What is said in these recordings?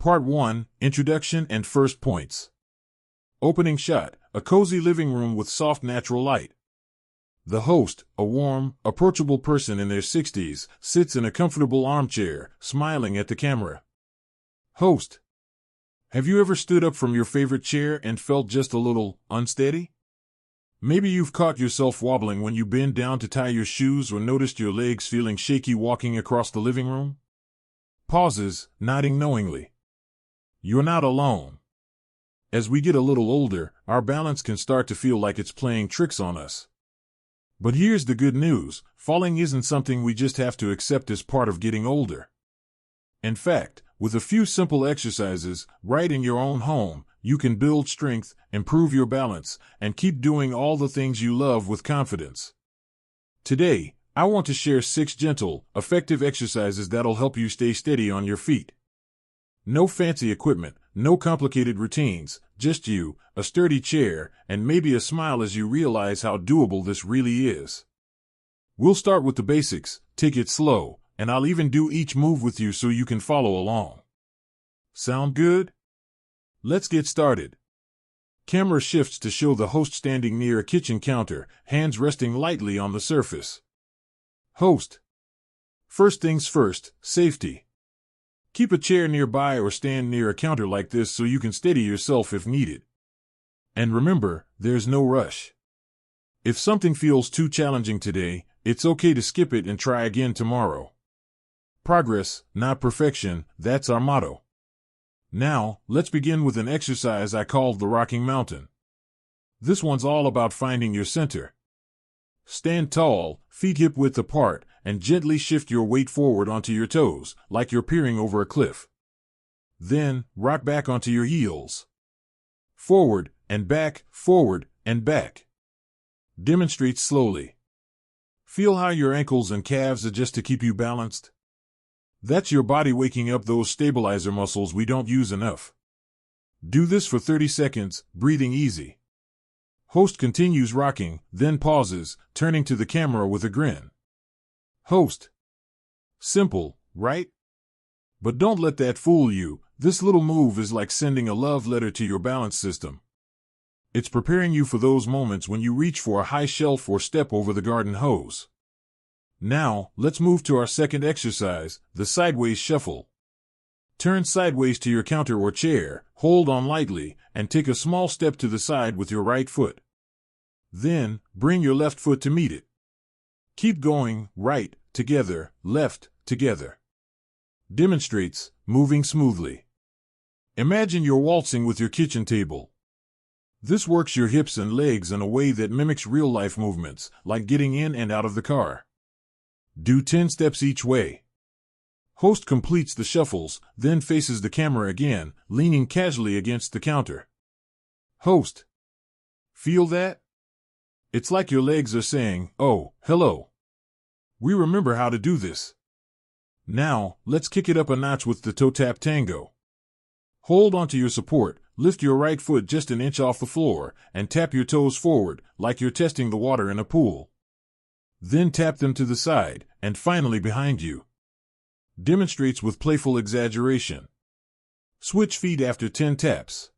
Part 1, Introduction and First Points. Opening shot, a cozy living room with soft natural light. The host, a warm, approachable person in their 60s, sits in a comfortable armchair, smiling at the camera. Host: have you ever stood up from your favorite chair and felt just a little unsteady? Maybe you've caught yourself wobbling when you bend down to tie your shoes or noticed your legs feeling shaky walking across the living room. Pauses, nodding knowingly. You're not alone. As we get a little older, our balance can start to feel like it's playing tricks on us. But here's the good news: falling isn't something we just have to accept as part of getting older. In fact, with a few simple exercises, right in your own home, you can build strength, improve your balance, and keep doing all the things you love with confidence. Today, I want to share 6 gentle, effective exercises that'll help you stay steady on your feet. No fancy equipment, no complicated routines, just you, a sturdy chair, and maybe a smile as you realize how doable this really is. We'll start with the basics, take it slow, and I'll even do each move with you so you can follow along. Sound good? Let's get started. Camera shifts to show the host standing near a kitchen counter, hands resting lightly on the surface. Host: first things first, safety. Keep a chair nearby or stand near a counter like this so you can steady yourself if needed. And remember, there's no rush. If something feels too challenging today, it's okay to skip it and try again tomorrow. Progress, not perfection, that's our motto. Now, let's begin with an exercise I called the Rocking Mountain. This one's all about finding your center. Stand tall, feet hip-width apart, and gently shift your weight forward onto your toes, like you're peering over a cliff. Then, rock back onto your heels. Forward and back, forward and back. Demonstrate slowly. Feel how your ankles and calves adjust to keep you balanced. That's your body waking up those stabilizer muscles we don't use enough. Do this for 30 seconds, breathing easy. Host continues rocking, then pauses, turning to the camera with a grin. Host: simple, right? But don't let that fool you. This little move is like sending a love letter to your balance system. It's preparing you for those moments when you reach for a high shelf or step over the garden hose. Now, let's move to our second exercise, the sideways shuffle. Turn sideways to your counter or chair, hold on lightly, and take a small step to the side with your right foot. Then, bring your left foot to meet it. Keep going, right, together, left, together. Demonstrates, moving smoothly. Imagine you're waltzing with your kitchen table. This works your hips and legs in a way that mimics real-life movements, like getting in and out of the car. Do 10 steps each way. Host completes the shuffles, then faces the camera again, leaning casually against the counter. Host: feel that? It's like your legs are saying, "Oh, hello. We remember how to do this." Now, let's kick it up a notch with the toe tap tango. Hold onto your support, lift your right foot just an inch off the floor, and tap your toes forward, like you're testing the water in a pool. Then tap them to the side, and finally behind you. Demonstrates with playful exaggeration. Switch feet after 10 taps.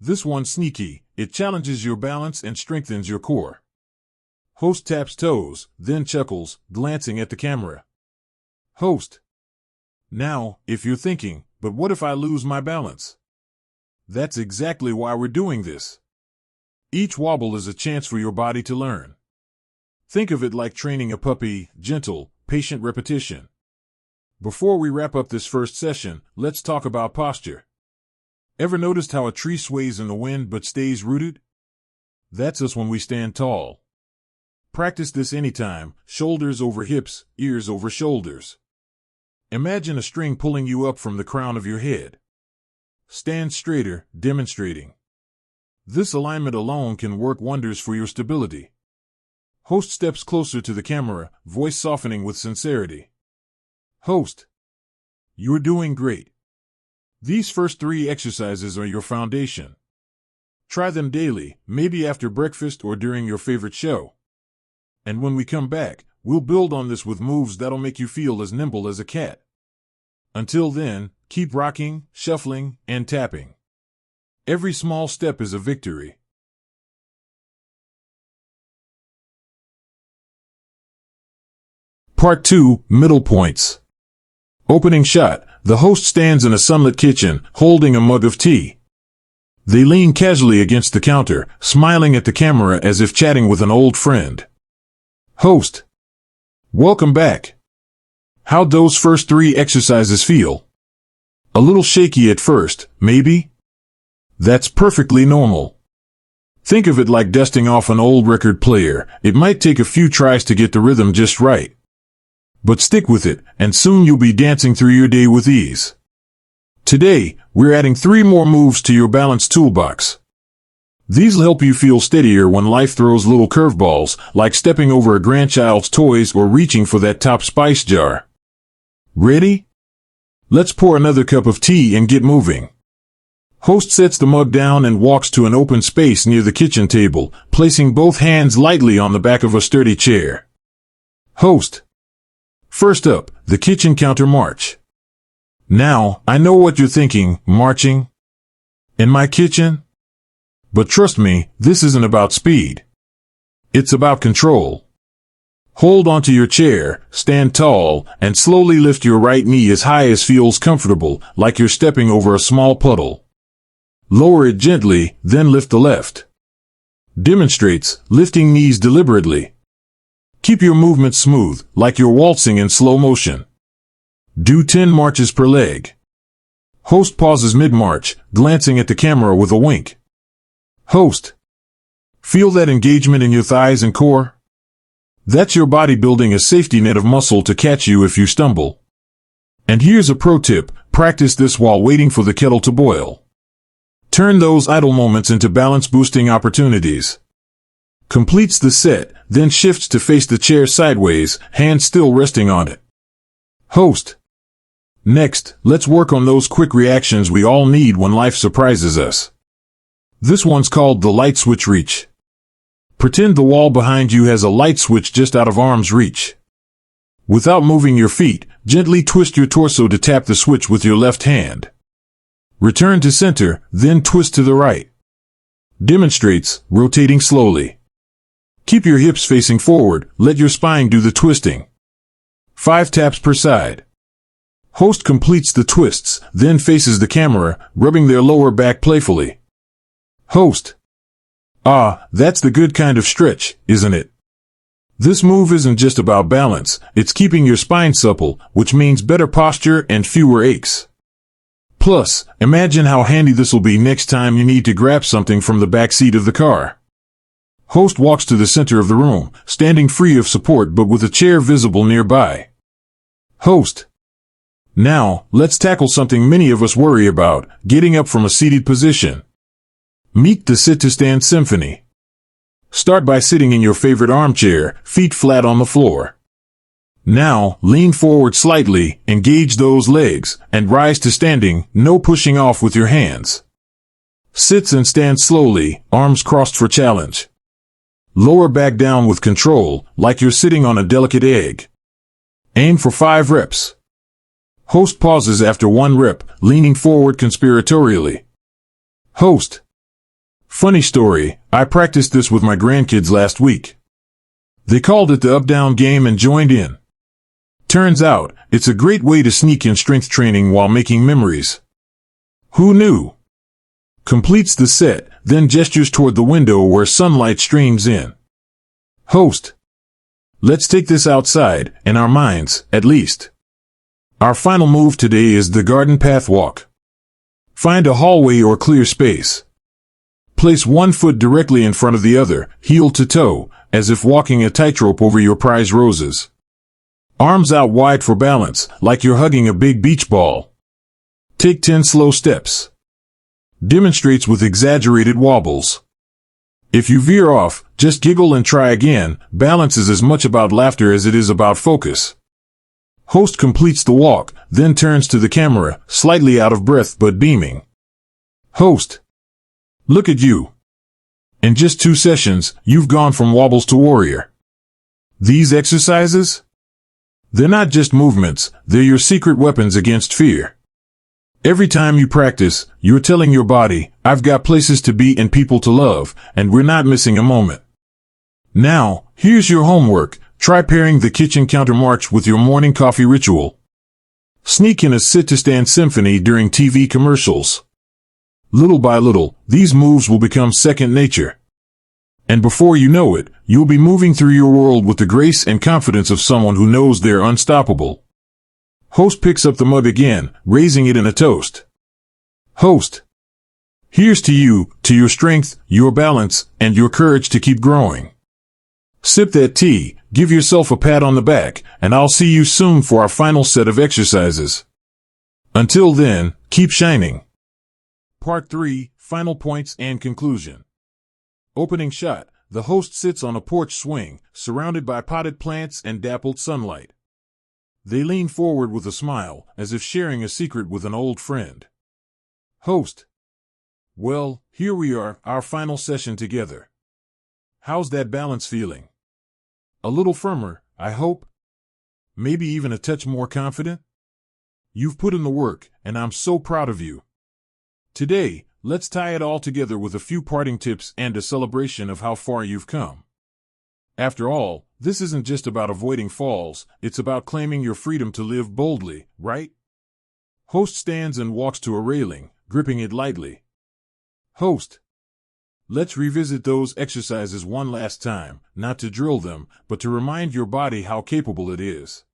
This one's sneaky, it challenges your balance and strengthens your core. Host taps toes, then chuckles, glancing at the camera. Host: now, if you're thinking, but what if I lose my balance? That's exactly why we're doing this. Each wobble is a chance for your body to learn. Think of it like training a puppy, gentle, patient repetition. Before we wrap up this first session, let's talk about posture. Ever noticed how a tree sways in the wind but stays rooted? That's us when we stand tall. Practice this anytime, shoulders over hips, ears over shoulders. Imagine a string pulling you up from the crown of your head. Stand straighter, demonstrating. This alignment alone can work wonders for your stability. Host steps closer to the camera, voice softening with sincerity. Host: you're doing great. These first 3 exercises are your foundation. Try them daily, maybe after breakfast or during your favorite show. And when we come back, we'll build on this with moves that'll make you feel as nimble as a cat. Until then, Keep rocking, shuffling, and tapping. Every small step is a victory. Part 2, Middle Points. Opening shot. The host stands in a sunlit kitchen, holding a mug of tea. They lean casually against the counter, smiling at the camera as if chatting with an old friend. Host: welcome back. How'd those first 3 exercises feel? A little shaky at first, maybe? That's perfectly normal. Think of it like dusting off an old record player. It might take a few tries to get the rhythm just right. But stick with it, and soon you'll be dancing through your day with ease. Today, we're adding 3 more moves to your balance toolbox. These'll help you feel steadier when life throws little curveballs, like stepping over a grandchild's toys or reaching for that top spice jar. Ready? Let's pour another cup of tea and get moving. Host sets the mug down and walks to an open space near the kitchen table, placing both hands lightly on the back of a sturdy chair. Host: first up, the kitchen counter march. Now, I know what you're thinking, marching? In my kitchen? But trust me, this isn't about speed. It's about control. Hold onto your chair, stand tall, and slowly lift your right knee as high as feels comfortable, like you're stepping over a small puddle. Lower it gently, then lift the left. Demonstrates, lifting knees deliberately. Keep your movements smooth, like you're waltzing in slow motion. Do 10 marches per leg. Host pauses mid-march, glancing at the camera with a wink. Host: feel that engagement in your thighs and core? That's your body building a safety net of muscle to catch you if you stumble. And here's a pro tip: practice this while waiting for the kettle to boil. Turn those idle moments into balance-boosting opportunities. Completes the set, then shifts to face the chair sideways, hands still resting on it. Host: next, let's work on those quick reactions we all need when life surprises us. This one's called the light switch reach. Pretend the wall behind you has a light switch just out of arm's reach. Without moving your feet, gently twist your torso to tap the switch with your left hand. Return to center, then twist to the right. Demonstrates, rotating slowly. Keep your hips facing forward, let your spine do the twisting. 5 taps per side. Host completes the twists, then faces the camera, rubbing their lower back playfully. Host: ah, that's the good kind of stretch, isn't it? This move isn't just about balance, it's keeping your spine supple, which means better posture and fewer aches. Plus, imagine how handy this'll be next time you need to grab something from the back seat of the car. Host walks to the center of the room, standing free of support but with a chair visible nearby. Host: now, let's tackle something many of us worry about, getting up from a seated position. Meet the sit-to-stand symphony. Start by sitting in your favorite armchair, feet flat on the floor. Now, lean forward slightly, engage those legs, and rise to standing, no pushing off with your hands. Sits and stands slowly, arms crossed for challenge. Lower back down with control, like you're sitting on a delicate egg. Aim for 5 reps. Host pauses after 1 rep, leaning forward conspiratorially. Host: funny story, I practiced this with my grandkids last week. They called it the up-down game and joined in. Turns out, it's a great way to sneak in strength training while making memories. Who knew? Completes the set, then gestures toward the window where sunlight streams in. Host: let's take this outside, in our minds, at least. Our final move today is the garden path walk. Find a hallway or clear space. Place 1 foot directly in front of the other, heel to toe, as if walking a tightrope over your prize roses. Arms out wide for balance, like you're hugging a big beach ball. Take 10 slow steps. Demonstrates with exaggerated wobbles. If you veer off, just giggle and try again. Balance is as much about laughter as it is about focus. Host completes the walk, then turns to the camera, slightly out of breath but beaming. Host: look at you. In just 2 sessions, you've gone from wobbles to warrior. These exercises? They're not just movements, they're your secret weapons against fear. Every time you practice, you're telling your body, I've got places to be and people to love, and we're not missing a moment. Now, here's your homework. Try pairing the kitchen counter march with your morning coffee ritual. Sneak in a sit-to-stand symphony during TV commercials. Little by little, these moves will become second nature. And before you know it, you'll be moving through your world with the grace and confidence of someone who knows they're unstoppable. Host picks up the mug again, raising it in a toast. Host. Here's to you, to your strength, your balance, and your courage to keep growing. Sip that tea, give yourself a pat on the back, and I'll see you soon for our final set of exercises. Until then, keep shining. Part 3, Final Points and Conclusion. Opening shot, the host sits on a porch swing, surrounded by potted plants and dappled sunlight. They lean forward with a smile, as if sharing a secret with an old friend. Host. Well, here we are, our final session together. How's that balance feeling? A little firmer, I hope? Maybe even a touch more confident? You've put in the work, and I'm so proud of you. Today, let's tie it all together with a few parting tips and a celebration of how far you've come. After all, this isn't just about avoiding falls, it's about claiming your freedom to live boldly, right? Host stands and walks to a railing, gripping it lightly. Host. Let's revisit those exercises one last time, not to drill them, but to remind your body how capable it is.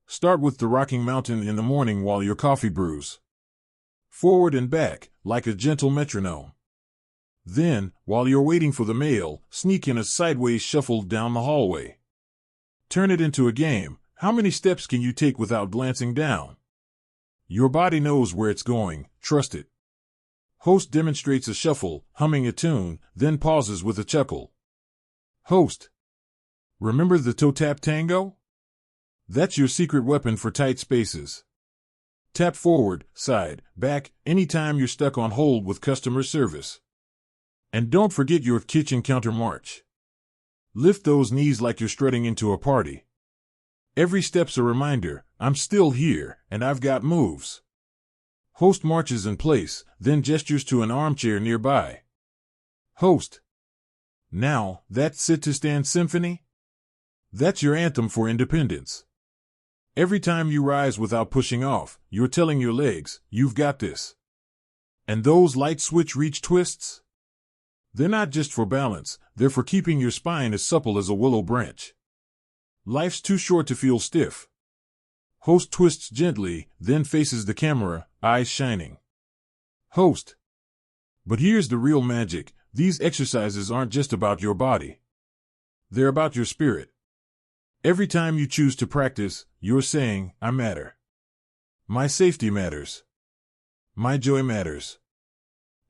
Start with the rocking mountain in the morning while your coffee brews. Forward and back, like a gentle metronome. Then, while you're waiting for the mail, sneak in a sideways shuffle down the hallway. Turn it into a game. How many steps can you take without glancing down? Your body knows where it's going, trust it. Host demonstrates a shuffle, humming a tune, then pauses with a chuckle. Host. Remember the toe tap tango? That's your secret weapon for tight spaces. Tap forward, side, back, anytime you're stuck on hold with customer service. And don't forget your kitchen counter march. Lift those knees like you're strutting into a party. Every step's a reminder, I'm still here, and I've got moves. Host marches in place, then gestures to an armchair nearby. Host. Now, that sit-to-stand symphony? That's your anthem for independence. Every time you rise without pushing off, you're telling your legs, you've got this. And those light switch reach twists? They're not just for balance, they're for keeping your spine as supple as a willow branch. Life's too short to feel stiff. Host twists gently, then faces the camera, eyes shining. Host. But here's the real magic, these exercises aren't just about your body. They're about your spirit. Every time you choose to practice, you're saying, I matter. My safety matters. My joy matters.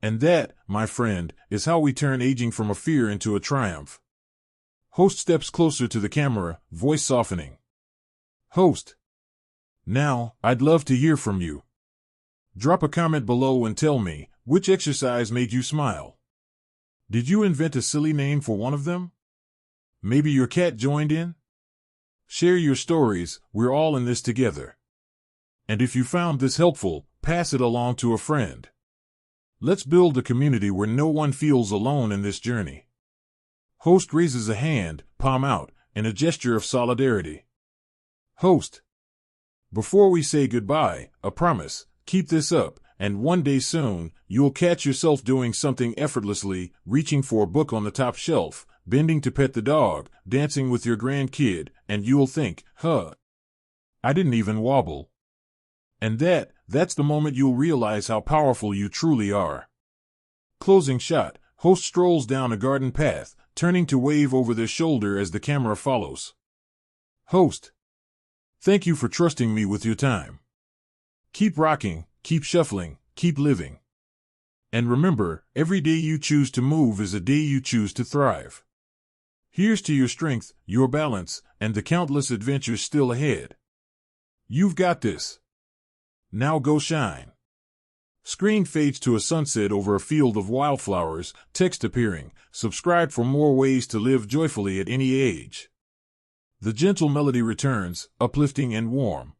And that, my friend, is how we turn aging from a fear into a triumph. Host steps closer to the camera, voice softening. Host. Now, I'd love to hear from you. Drop a comment below and tell me, which exercise made you smile? Did you invent a silly name for one of them? Maybe your cat joined in? Share your stories, we're all in this together. And if you found this helpful, pass it along to a friend. Let's build a community where no one feels alone in this journey. Host raises a hand, palm out, in a gesture of solidarity. Host. Before we say goodbye, a promise, keep this up, and one day soon, you'll catch yourself doing something effortlessly, reaching for a book on the top shelf, bending to pet the dog, dancing with your grandkid, and you'll think, I didn't even wobble. And that's the moment you'll realize how powerful you truly are. Closing shot, host strolls down a garden path, turning to wave over their shoulder as the camera follows. Host. Thank you for trusting me with your time. Keep rocking, keep shuffling, keep living. And remember, every day you choose to move is a day you choose to thrive. Here's to your strength, your balance, and the countless adventures still ahead. You've got this. Now go shine. Screen fades to a sunset over a field of wildflowers, text appearing, subscribe for more ways to live joyfully at any age. The gentle melody returns, uplifting and warm.